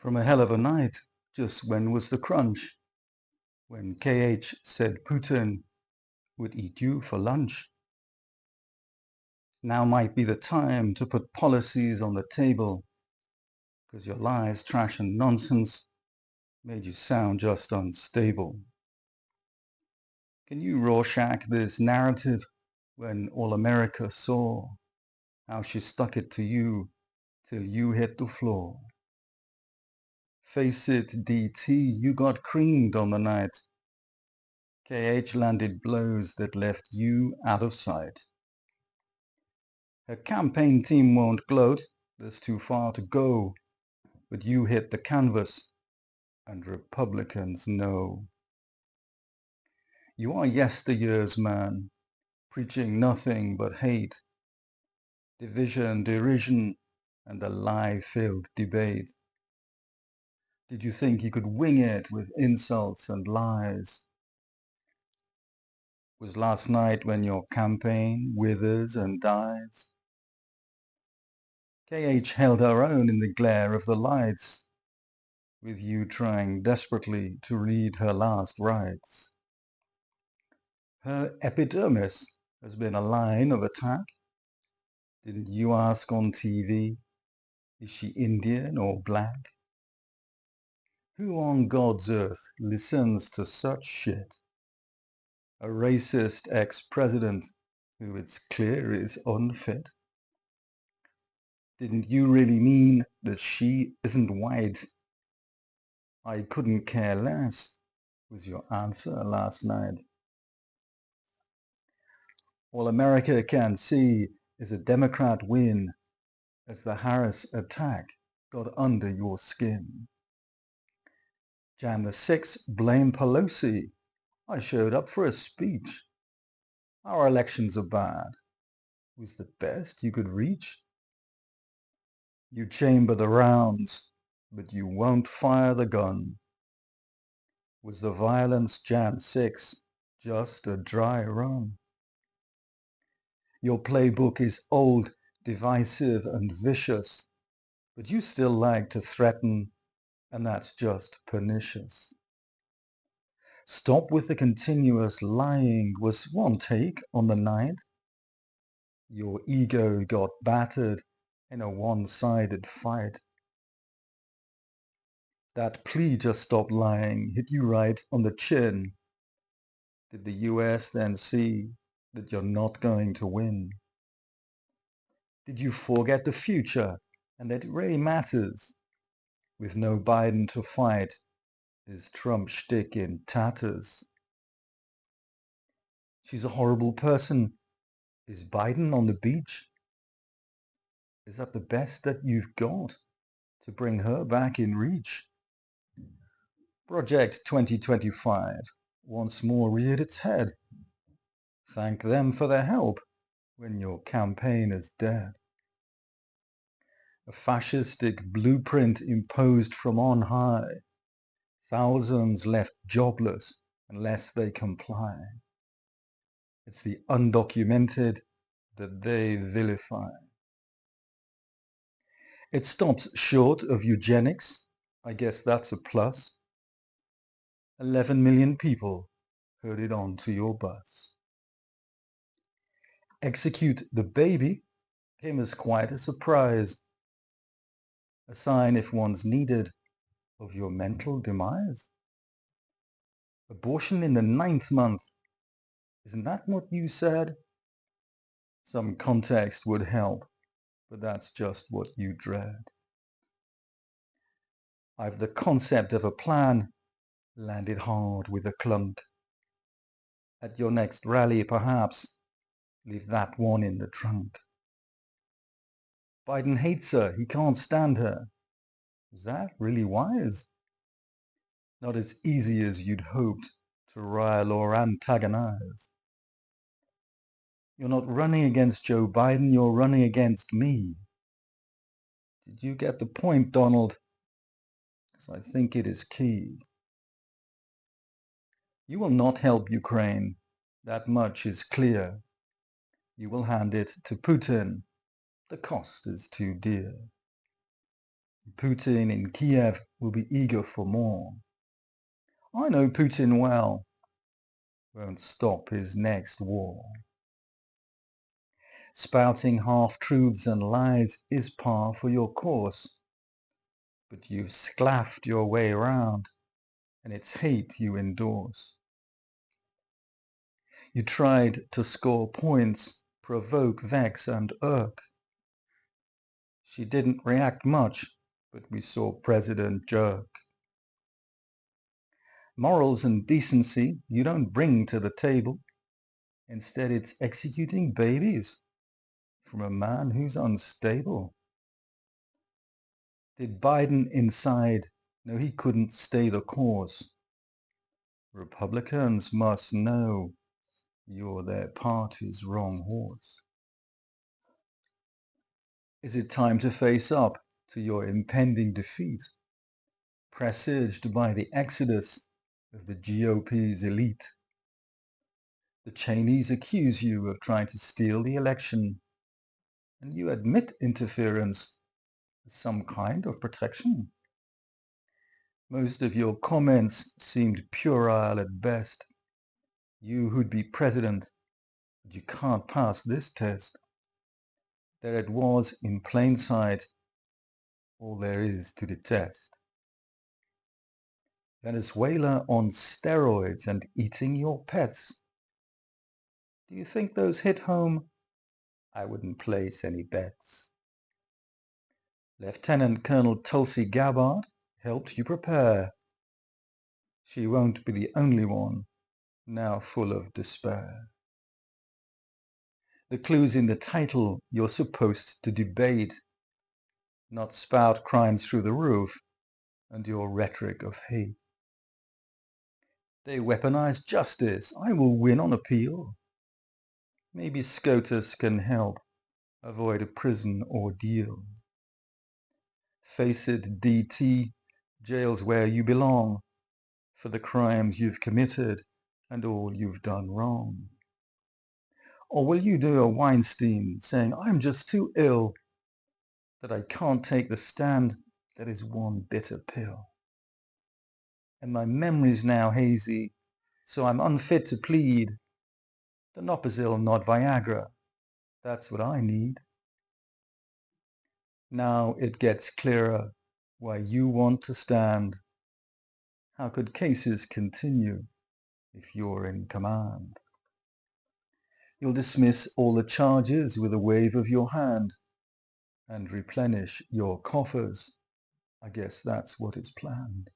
From a hell of a night, just when was the crunch? When KH said Putin would eat you for lunch. Now might be the time to put policies on the table, 'cause your lies, trash and nonsense made you sound just unstable. Can you Rorschach this narrative when all America saw how she stuck it to you till you hit the floor? Face it, DT, you got creamed on the night. KH landed blows that left you out of sight. Her campaign team won't gloat, there's too far to go, but you hit the canvas and Republicans know. You are yesteryear's man, preaching nothing but hate, division, derision, and a lie-filled debate. Did you think you could wing it with insults and lies? Was last night when your campaign withers and dies? KH held her own in the glare of the lights, with you trying desperately to read her last rites. Her epidermis has been a line of attack. Didn't you ask on TV, is she Indian or black? Who on God's earth listens to such shit? A racist ex-president who it's clear is unfit? Didn't you really mean that she isn't white? I couldn't care less, was your answer last night. All America can see is a Democrat win as the Harris attack got under your skin. Jan the 6th, blame Pelosi. I showed up for a speech. Our elections are bad. Was the best you could reach? You chamber the rounds, but you won't fire the gun. Was the violence Jan 6 just a dry run? Your playbook is old, divisive and vicious, but you still like to threaten, and that's just pernicious. Stop with the continuous lying was one take on the night. Your ego got battered in a one-sided fight. That plea just stop lying hit you right on the chin. Did the US then see that you're not going to win? Did you forget the future and that it really matters? With no Biden to fight, is Trump's shtick in tatters? She's a horrible person. Is Biden on the beach? Is that the best that you've got to bring her back in reach? Project 2025 once more reared its head. Thank them for their help when your campaign is dead. A fascistic blueprint imposed from on high. Thousands left jobless unless they comply. It's the undocumented that they vilify. It stops short of eugenics. I guess that's a plus. 11 million people herded onto your bus. Execute the baby came as quite a surprise. A sign, if one's needed, of your mental demise. Abortion in the 9th month. Isn't that what you said? Some context would help, but that's just what you dread. I've the concept of a plan, landed hard with a clunk. At your next rally, perhaps, leave that one in the trunk. Biden hates her, he can't stand her. Is that really wise? Not as easy as you'd hoped to rile or antagonize. You're not running against Joe Biden, you're running against me. Did you get the point, Donald? Because I think it is key. You will not help Ukraine, that much is clear. You will hand it to Putin. The cost is too dear. Putin in Kiev will be eager for more. I know Putin well, won't stop his next war. Spouting half-truths and lies is par for your course, but you've sclaffed your way around, and it's hate you endorse. You tried to score points, provoke, vex, and irk. She didn't react much, but we saw President jerk. Morals and decency you don't bring to the table. Instead, it's executing babies from a man who's unstable. Did Biden inside know he couldn't stay the course? Republicans must know you're their party's wrong horse. Is it time to face up to your impending defeat, presaged by the exodus of the GOP's elite? The Chinese accuse you of trying to steal the election, and you admit interference as some kind of protection. Most of your comments seemed puerile at best. You who'd be president, but you can't pass this test. There it was in plain sight, all there is to detest. Venezuela on steroids and eating your pets. Do you think those hit home? I wouldn't place any bets. Lieutenant Colonel Tulsi Gabbard helped you prepare. She won't be the only one now full of despair. The clue's in the title you're supposed to debate, not spout crimes through the roof and your rhetoric of hate. They weaponize justice. I will win on appeal. Maybe SCOTUS can help avoid a prison ordeal. Face it, DT, jail's where you belong for the crimes you've committed and all you've done wrong. Or will you do a Weinstein saying, I'm just too ill, that I can't take the stand, that is one bitter pill. And my memory's now hazy, so I'm unfit to plead. Donopazil, not Viagra, that's what I need. Now it gets clearer why you want to stand. How could cases continue if you're in command? You'll dismiss all the charges with a wave of your hand and replenish your coffers. I guess that's what is planned.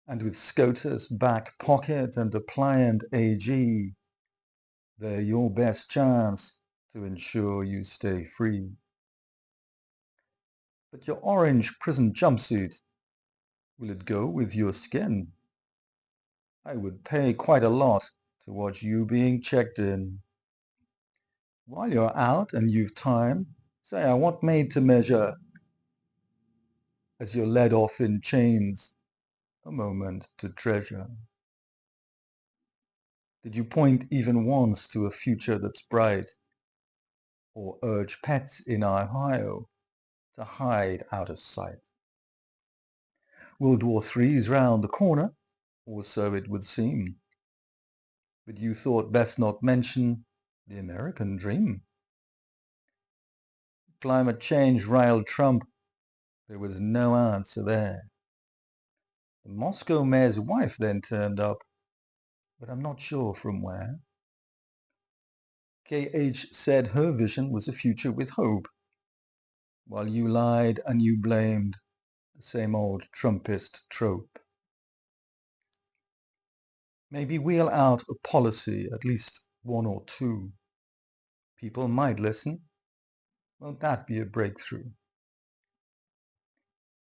And with SCOTUS back pocket and a pliant AG, they're your best chance to ensure you stay free. But your orange prison jumpsuit, will it go with your skin? I would pay quite a lot to watch you being checked in. While you're out and you've time, say I want made to measure as you're led off in chains, a moment to treasure. Did you point even once to a future that's bright, or urge pets in Ohio to hide out of sight? World War III's round the corner, or so it would seem. But you thought best not mention the American dream. Climate change riled Trump. There was no answer there. The Moscow mayor's wife then turned up, but I'm not sure from where. KH said her vision was a future with hope, while you lied and you blamed the same old Trumpist trope. Maybe wheel out a policy, at least one or two. People might listen. Won't that be a breakthrough?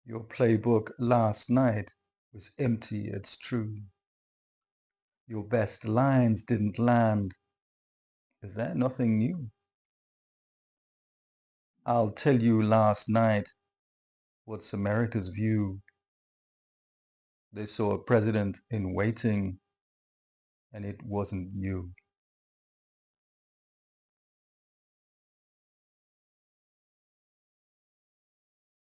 Your playbook last night was empty, it's true. Your best lines didn't land. Is there nothing new? I'll tell you last night what's America's view. They saw a president in waiting, and it wasn't you.